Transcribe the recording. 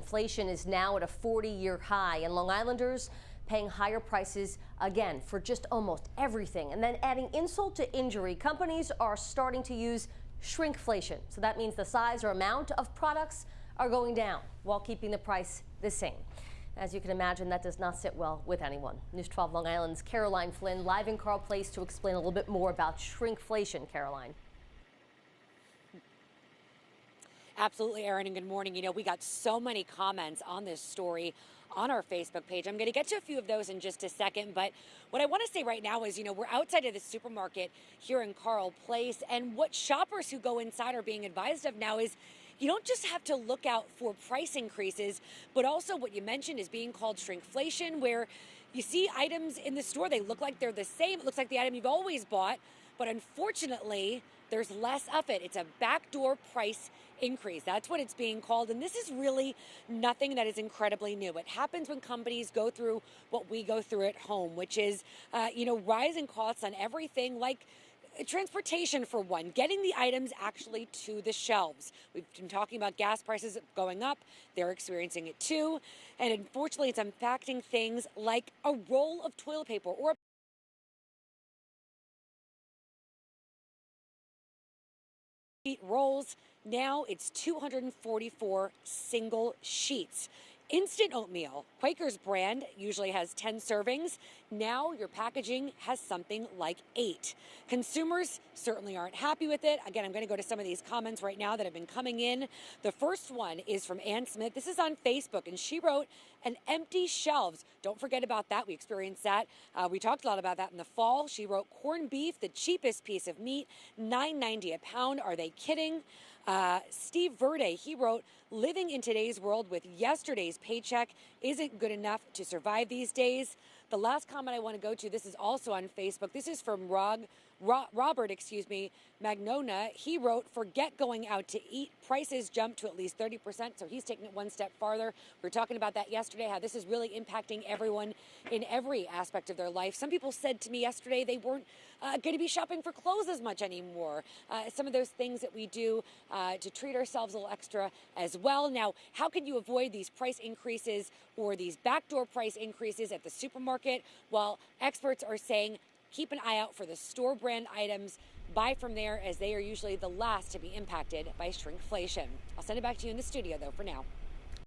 Inflation is now at a 40-year high, and Long Islanders paying higher prices again for just almost everything. And then adding insult to injury, companies are starting to use shrinkflation. So that means the size or amount of products are going down while keeping the price the same. As you can imagine, that does not sit well with anyone. News 12 Long Island's Caroline Flynn live in Carl Place to explain a little bit more about shrinkflation. Caroline. Absolutely, Erin, and good morning. You know, we got so many comments on this story on our Facebook page. I'm going to get to a few of those in just a second, but what I want to say right now is, you know, we're outside of the supermarket here in Carl Place, and what shoppers who go inside are being advised of now is you don't just have to look out for price increases, but also what you mentioned is being called shrinkflation, where you see items in the store, they look like they're the same. It looks like the item you've always bought, but unfortunately, there's less of it. It's a backdoor price increase. That's what it's being called. And this is really nothing that is incredibly new. It happens when companies go through what we go through at home, which is, rising costs on everything like transportation, for one, getting the items actually to the shelves. We've been talking about gas prices going up. They're experiencing it too. And unfortunately, it's impacting things like a roll of toilet paper or rolls. Now it's 244 single sheets. Instant oatmeal, Quaker's brand, usually has 10 servings. Now your packaging has something like 8. Consumers certainly aren't happy with it. Again, I'm going to go to some of these comments right now that have been coming in. The first one is from Ann Smith. This is on Facebook, and she wrote, "An empty shelves. Don't forget about that. We experienced that. We talked a lot about that in the fall." She wrote, "Corned beef, the cheapest piece of meat, $9.90 a pound. Are they kidding?" Steve Verde, he wrote, "Living in today's world with yesterday's paycheck isn't good enough to survive these days." The last comment I want to go to, this is also on Facebook. This is from Robert, Magnona. He wrote, "Forget going out to eat. Prices jumped to at least 30%. So he's taking it one step farther. We were talking about that yesterday, how this is really impacting everyone in every aspect of their life. Some people said to me yesterday they weren't going to be shopping for clothes as much anymore. Some of those things that we do to treat ourselves a little extra as well. Now, how can you avoid these price increases or these backdoor price increases at the supermarket? Well, experts are saying keep an eye out for the store brand items. Buy from there, as they are usually the last to be impacted by shrinkflation. I'll send it back to you in the studio, though, for now.